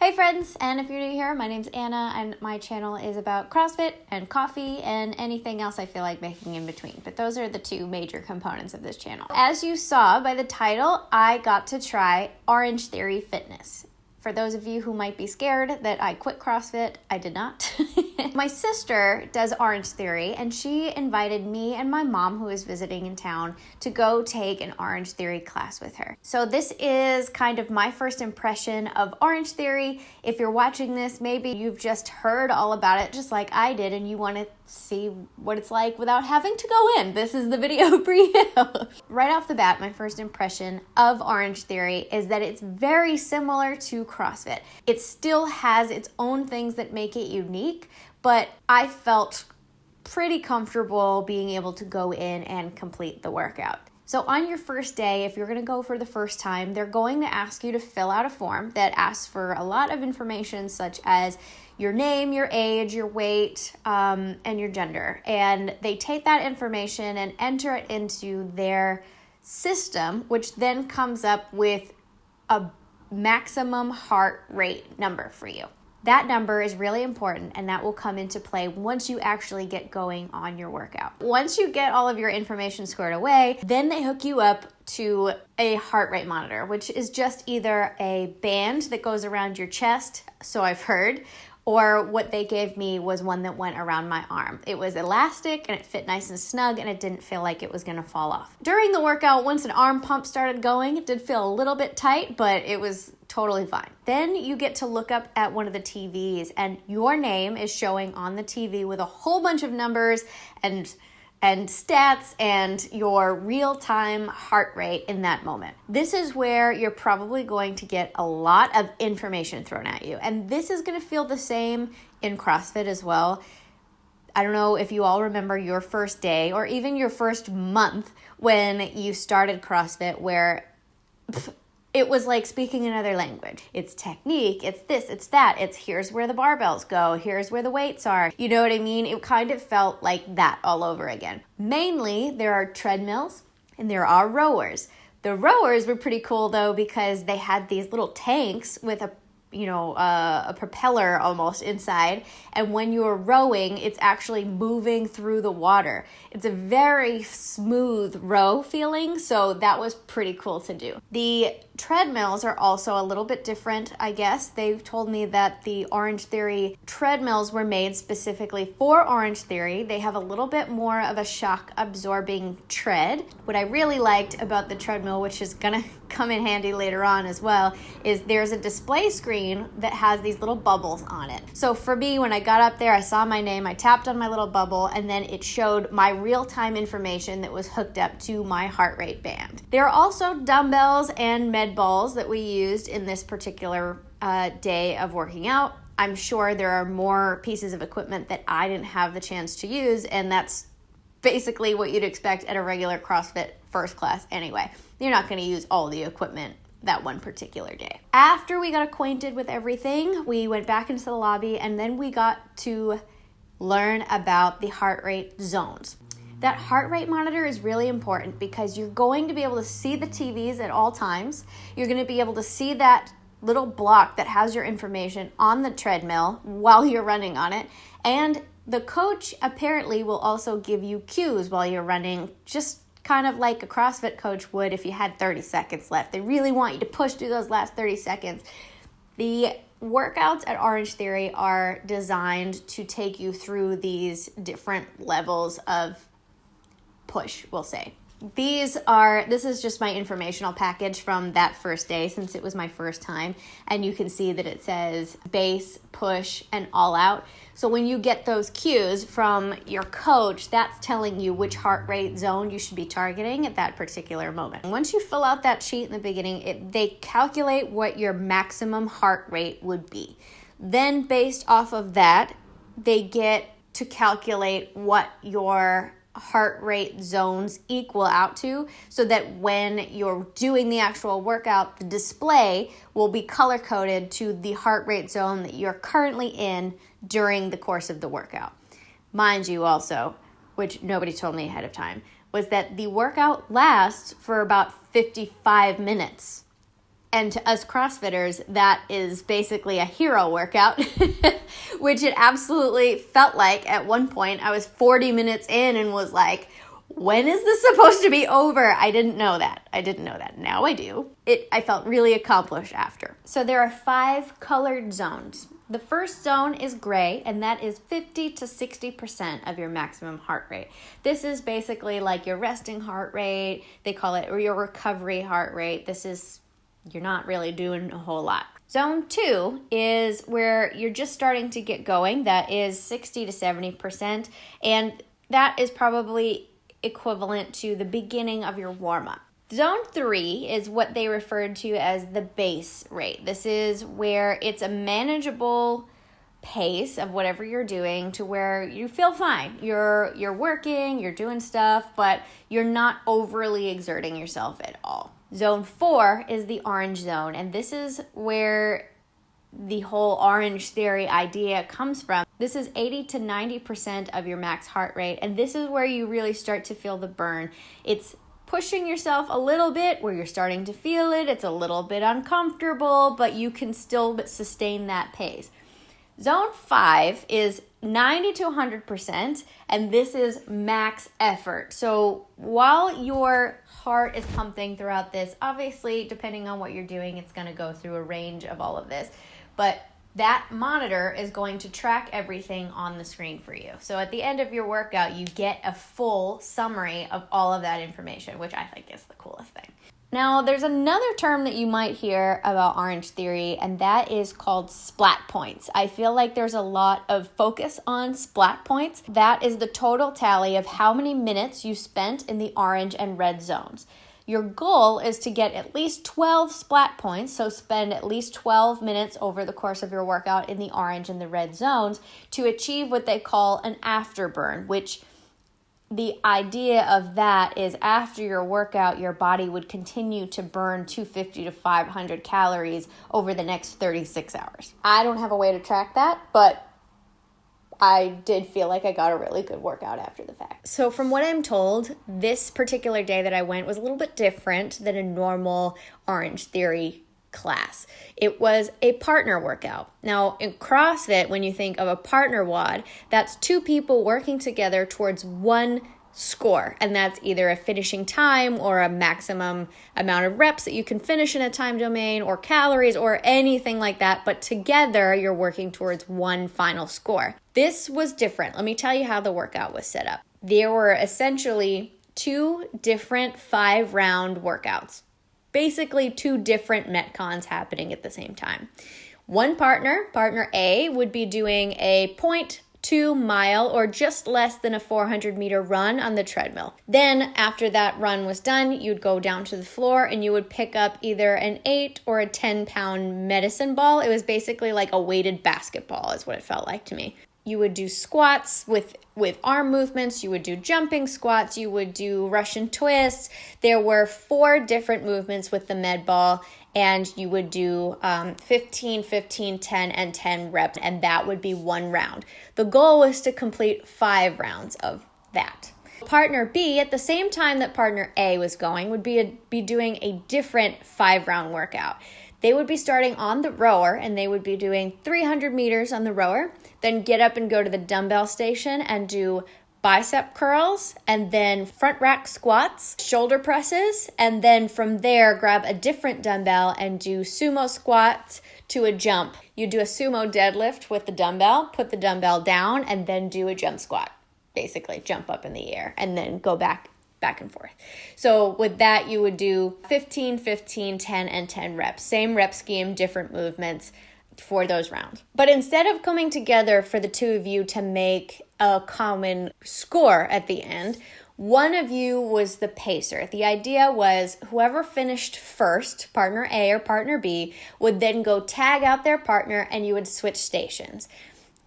Hey friends, and if you're new here, my name's Anna, and my channel is about CrossFit and coffee and anything else I feel like making in between. But those are the two major components of this channel. As you saw by the title, I got to try Orange Theory Fitness. For those of you who might be scared that I quit CrossFit, I did not. My sister does Orange Theory, and she invited me and my mom, who is visiting in town, to go take an Orange Theory class with her. So this is kind of my first impression of Orange Theory. If you're watching this, maybe you've just heard all about it just like I did, and you want to see what it's like without having to go in. This is the video for you. Right off the bat, my first impression of Orange Theory is that it's very similar to CrossFit. It still has its own things that make it unique, but I felt pretty comfortable being able to go in and complete the workout. So on your first day, if you're going to go for the first time, they're going to ask you to fill out a form that asks for a lot of information, such as your name, your age, your weight, and your gender. And they take that information and enter it into their system, which then comes up with a maximum heart rate number for you. That number is really important, and that will come into play once you actually get going on your workout. Once you get all of your information squared away, then they hook you up to a heart rate monitor, which is just either a band that goes around your chest, so I've heard, or what they gave me was one that went around my arm. It was elastic and it fit nice and snug, and it didn't feel like it was gonna fall off. During the workout, once an arm pump started going, it did feel a little bit tight, but it was totally fine. Then you get to look up at one of the TVs, and your name is showing on the TV with a whole bunch of numbers and stats and your real-time heart rate in that moment. This is where you're probably going to get a lot of information thrown at you. And this is going to feel the same in CrossFit as well. I don't know if you all remember your first day or even your first month when you started CrossFit, where it was like speaking another language. It's technique, it's this, it's that, it's here's where the barbells go, here's where the weights are. You know what I mean? It kind of felt like that all over again. Mainly, there are treadmills and there are rowers. The rowers were pretty cool though, because they had these little tanks with a propeller almost inside. And when you're rowing, it's actually moving through the water. It's a very smooth row feeling, so that was pretty cool to do. The treadmills are also a little bit different, I guess. They've told me that the Orange Theory treadmills were made specifically for Orange Theory. They have a little bit more of a shock absorbing tread. What I really liked about the treadmill, which is gonna come in handy later on as well, is there's a display screen that has these little bubbles on it. So for me, when I got up there, I saw my name, I tapped on my little bubble, and then it showed my real-time information that was hooked up to my heart rate band. There are also dumbbells and med balls that we used in this particular day of working out. I'm sure there are more pieces of equipment that I didn't have the chance to use, and that's basically what you'd expect at a regular CrossFit first class anyway. You're not going to use all the equipment that one particular day. After we got acquainted with everything, we went back into the lobby, and then we got to learn about the heart rate zones. That heart rate monitor is really important because you're going to be able to see the TVs at all times. You're going to be able to see that little block that has your information on the treadmill while you're running on it. And the coach apparently will also give you cues while you're running, just kind of like a CrossFit coach would if you had 30 seconds left. They really want you to push through those last 30 seconds. The workouts at Orange Theory are designed to take you through these different levels of push, we'll say. This is just my informational package from that first day, since it was my first time, and you can see that it says base, push, and all out. So when you get those cues from your coach, that's telling you which heart rate zone you should be targeting at that particular moment. Once you fill out that sheet in the beginning, they calculate what your maximum heart rate would be. Then based off of that, they get to calculate what your heart rate zones equal out to, so that when you're doing the actual workout, the display will be color coded to the heart rate zone that you're currently in during the course of the workout. Mind you also, which nobody told me ahead of time, was that the workout lasts for about 55 minutes. And to us CrossFitters, that is basically a hero workout, which it absolutely felt like. At one point, I was 40 minutes in and was like, when is this supposed to be over? I didn't know that. Now I do. I felt really accomplished after. So there are 5 colored zones. The first zone is gray, and that is 50 to 60% of your maximum heart rate. This is basically like your resting heart rate. They call it, or your recovery heart rate. You're not really doing a whole lot. Zone 2 is where you're just starting to get going. That is 60 to 70%, and that is probably equivalent to the beginning of your warm-up. Zone 3 is what they referred to as the base rate. This is where it's a manageable pace of whatever you're doing to where you feel fine. You're working, you're doing stuff, but you're not overly exerting yourself at all. Zone 4 is the orange zone, and this is where the whole orange theory idea comes from. This is 80 to 90% of your max heart rate, and this is where you really start to feel the burn. It's pushing yourself a little bit where you're starting to feel it. It's a little bit uncomfortable, but you can still sustain that pace. Zone 5 is 90 to 100%, and this is max effort. So while your heart is pumping throughout this, obviously, depending on what you're doing, it's going to go through a range of all of this. But that monitor is going to track everything on the screen for you. So at the end of your workout, you get a full summary of all of that information, which I think is the coolest thing. Now, there's another term that you might hear about Orange Theory, and that is called Splat Points. I feel like there's a lot of focus on Splat Points. That is the total tally of how many minutes you spent in the orange and red zones. Your goal is to get at least 12 splat points, so spend at least 12 minutes over the course of your workout in the orange and the red zones to achieve what they call an afterburn, which the idea of that is after your workout, your body would continue to burn 250 to 500 calories over the next 36 hours. I don't have a way to track that, but I did feel like I got a really good workout after the fact. So from what I'm told, this particular day that I went was a little bit different than a normal Orange Theory class. It was a partner workout. Now in CrossFit, when you think of a partner WOD, that's 2 people working together towards one score, and that's either a finishing time or a maximum amount of reps that you can finish in a time domain or calories or anything like that, but together you're working towards one final score. This was different. Let me tell you how the workout was set up. There were essentially 2 different 5-round workouts, basically 2 different Metcons happening at the same time. One partner A, would be doing a 0.2 mile or just less than a 400-meter run on the treadmill. Then after that run was done, you'd go down to the floor and you would pick up either an 8 or a 10-pound medicine ball. It was basically like a weighted basketball is what it felt like to me. You would do squats with arm movements. You would do jumping squats. You would do Russian twists. There were 4 different movements with the med ball, and you would do 15, 15, 10, and 10 reps, and that would be 1 round. The goal was to complete 5 rounds of that. Partner B, at the same time that partner A was going, would be doing a different 5-round workout. They would be starting on the rower, and they would be doing 300 meters on the rower, then get up and go to the dumbbell station and do bicep curls, and then front rack squats, shoulder presses, and then from there grab a different dumbbell and do sumo squats to a jump. You do a sumo deadlift with the dumbbell, put the dumbbell down, and then do a jump squat. Basically jump up in the air and then go back and forth. So with that, you would do 15, 15, 10, and 10 reps. Same rep scheme, different movements for those rounds. But instead of coming together for the 2 of you to make a common score at the end, one of you was the pacer. The idea was whoever finished first, partner A or partner B, would then go tag out their partner and you would switch stations.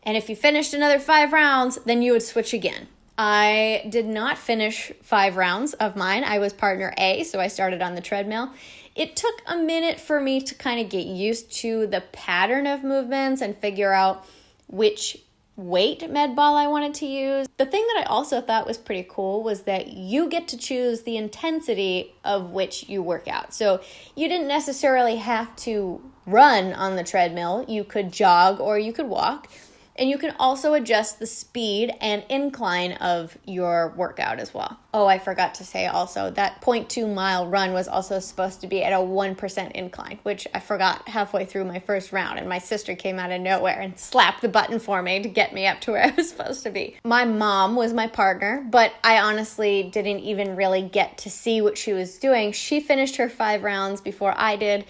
And if you finished another 5 rounds, then you would switch again. I did not finish 5 rounds of mine. I was partner A, so I started on the treadmill. It took a minute for me to kind of get used to the pattern of movements and figure out which weight med ball I wanted to use. The thing that I also thought was pretty cool was that you get to choose the intensity of which you work out. So you didn't necessarily have to run on the treadmill. You could jog or you could walk. And you can also adjust the speed and incline of your workout as well. Oh, I forgot to say also that 0.2 mile run was also supposed to be at a 1% incline, which I forgot halfway through my first round. And my sister came out of nowhere and slapped the button for me to get me up to where I was supposed to be. My mom was my partner, but I honestly didn't even really get to see what she was doing. She finished her 5 rounds before I did.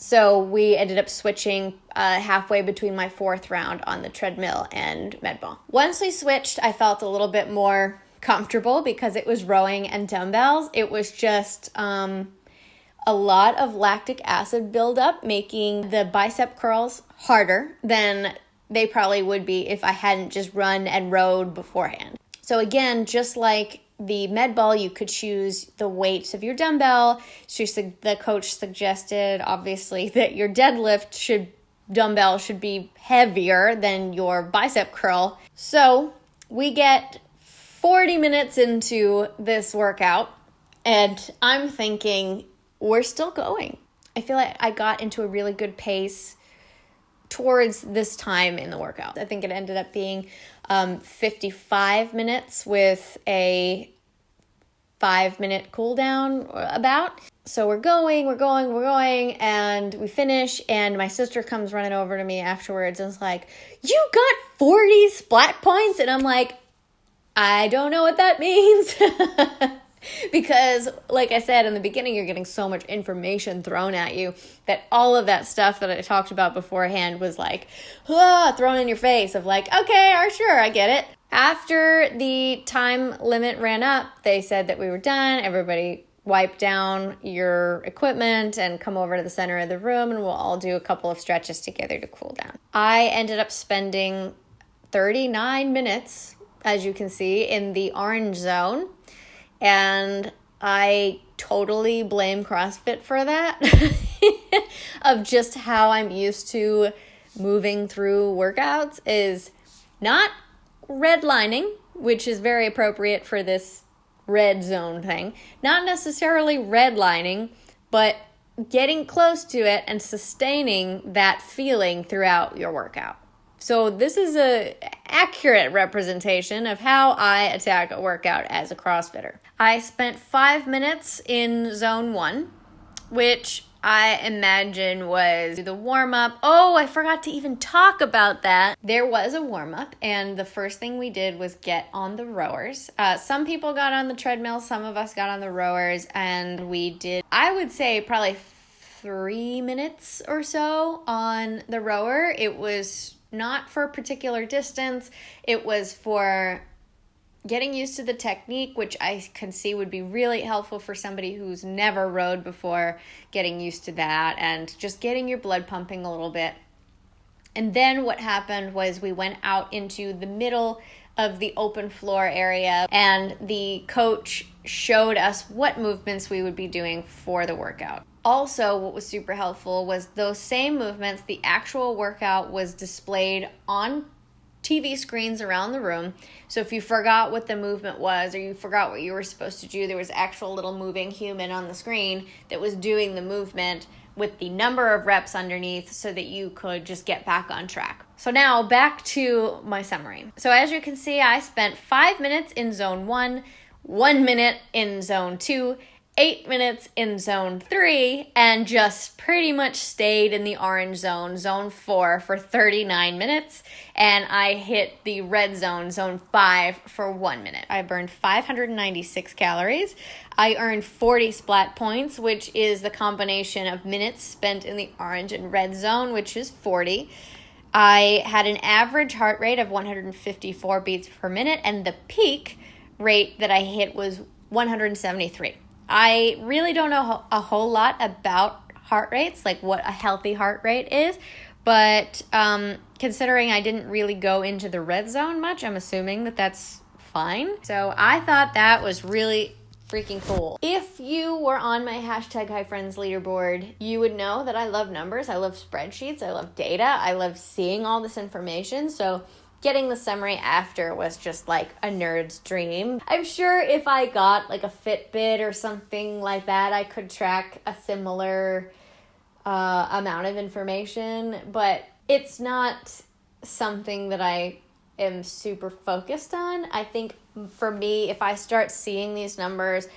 So we ended up switching halfway between my 4th round on the treadmill and med ball. Once we switched, I felt a little bit more comfortable because it was rowing and dumbbells. It was just a lot of lactic acid buildup, making the bicep curls harder than they probably would be if I hadn't just run and rowed beforehand. So again, just like the med ball, you could choose the weights of your dumbbell. The coach suggested, obviously, that your dumbbell should be heavier than your bicep curl. So we get 40 minutes into this workout, and I'm thinking, we're still going. I feel like I got into a really good pace towards this time in the workout. I think it ended up being 55 minutes with a 5-minute cool down about. So we're going, and we finish, and my sister comes running over to me afterwards and is like, "You got 40 splat points?" And I'm like, I don't know what that means. Because, like I said in the beginning, you're getting so much information thrown at you that all of that stuff that I talked about beforehand was like, thrown in your face of like, okay, sure, I get it. After the time limit ran up, they said that we were done. Everybody wipe down your equipment and come over to the center of the room, and we'll all do a couple of stretches together to cool down. I ended up spending 39 minutes, as you can see, in the orange zone. And I totally blame CrossFit for that, of just how I'm used to moving through workouts is not redlining, which is very appropriate for this red zone thing. Not necessarily redlining, but getting close to it and sustaining that feeling throughout your workout. So this is an accurate representation of how I attack a workout as a CrossFitter. I spent 5 minutes in zone 1, which I imagine was the warm-up. Oh, I forgot to even talk about that. There was a warm-up, and the first thing we did was get on the rowers. Some people got on the treadmill, some of us got on the rowers, and we did, I would say, probably 3 minutes or so on the rower. It was not for a particular distance. It was for getting used to the technique, which I can see would be really helpful for somebody who's never rowed before, getting used to that and just getting your blood pumping a little bit. And then what happened was we went out into the middle of the open floor area, and the coach showed us what movements we would be doing for the workout. Also, what was super helpful was those same movements, the actual workout was displayed on TV screens around the room. So if you forgot what the movement was or you forgot what you were supposed to do, there was actual little moving human on the screen that was doing the movement with the number of reps underneath so that you could just get back on track. So now back to my summary. So as you can see, I spent 5 minutes in zone 1, 1 minute in zone 2, 8 minutes in zone 3, and just pretty much stayed in the orange zone, zone 4, for 39 minutes. And I hit the red zone, zone 5, for 1 minute. I burned 596 calories. I earned 40 splat points, which is the combination of minutes spent in the orange and red zone, which is 40. I had an average heart rate of 154 beats per minute, and the peak rate that I hit was 173. I really don't know a whole lot about heart rates, like what a healthy heart rate is, but considering I didn't really go into the red zone much, I'm assuming that that's fine. So I thought that was really freaking cool. If you were on my #HighFriends leaderboard, you would know that I love numbers, I love spreadsheets, I love data, I love seeing all this information. So getting the summary after was just like a nerd's dream. I'm sure if I got like a Fitbit or something like that, I could track a similar amount of information, but it's not something that I am super focused on. I think for me, if I start seeing these numbers,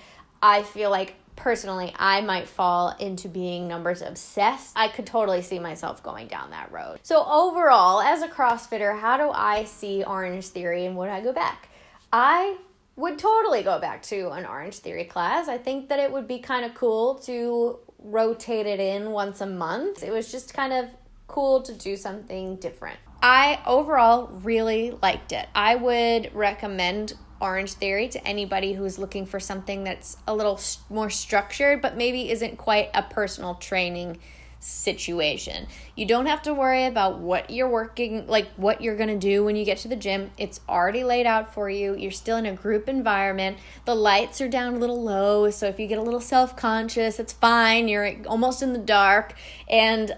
I feel like personally I might fall into being numbers obsessed. I could totally see myself going down that road. So overall, as a CrossFitter, how do I see Orange Theory, and would I go back? I would totally go back to an Orange Theory class. I think that it would be kind of cool to rotate it in once a month. It was just kind of cool to do something different. I overall really liked it. I would recommend Orange Theory to anybody who's looking for something that's a little more structured, but maybe isn't quite a personal training situation. You don't have to worry about what you're working, like what you're going to do when you get to the gym. It's already laid out for you. You're still in a group environment. The lights are down a little low, so if you get a little self-conscious, it's fine. You're almost in the dark. And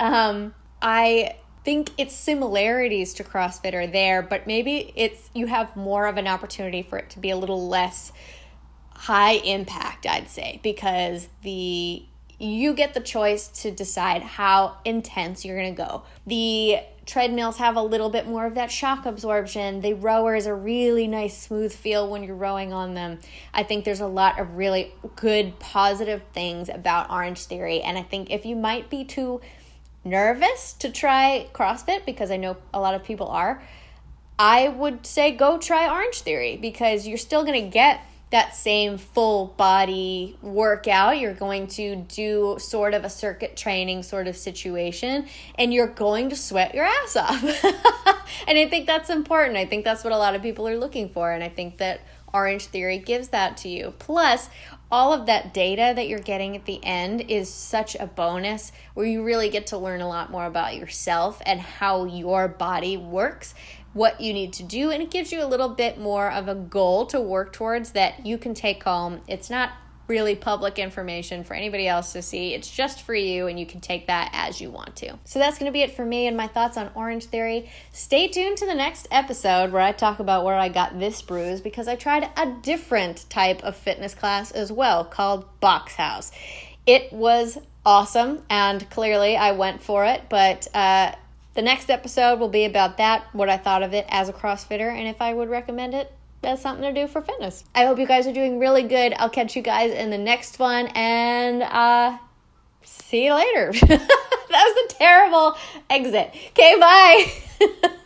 I think its similarities to CrossFit are there, but maybe you have more of an opportunity for it to be a little less high impact, I'd say, because you get the choice to decide how intense you're going to go. The treadmills have a little bit more of that shock absorption. The rowers are really nice, smooth feel when you're rowing on them. I think there's a lot of really good, positive things about Orange Theory, and I think if you might be too nervous to try CrossFit, because I know a lot of people are, I would say go try Orange Theory, because you're still going to get that same full body workout. You're going to do sort of a circuit training sort of situation, and you're going to sweat your ass off. And I think that's important. I think that's what a lot of people are looking for, and I think that Orange Theory gives that to you. Plus, all of that data that you're getting at the end is such a bonus, where you really get to learn a lot more about yourself and how your body works, what you need to do, and it gives you a little bit more of a goal to work towards that you can take home. It's not really public information for anybody else to see. It's just for you, and you can take that as you want to. So that's going to be it for me and my thoughts on Orange Theory. Stay tuned to the next episode where I talk about where I got this bruise, because I tried a different type of fitness class as well called Box House. It was awesome, and clearly I went for it, but the next episode will be about that, what I thought of it as a CrossFitter, and if I would recommend it as something to do for fitness. I hope you guys are doing really good. I'll catch you guys in the next one, and see you later. That was a terrible exit. Okay, bye.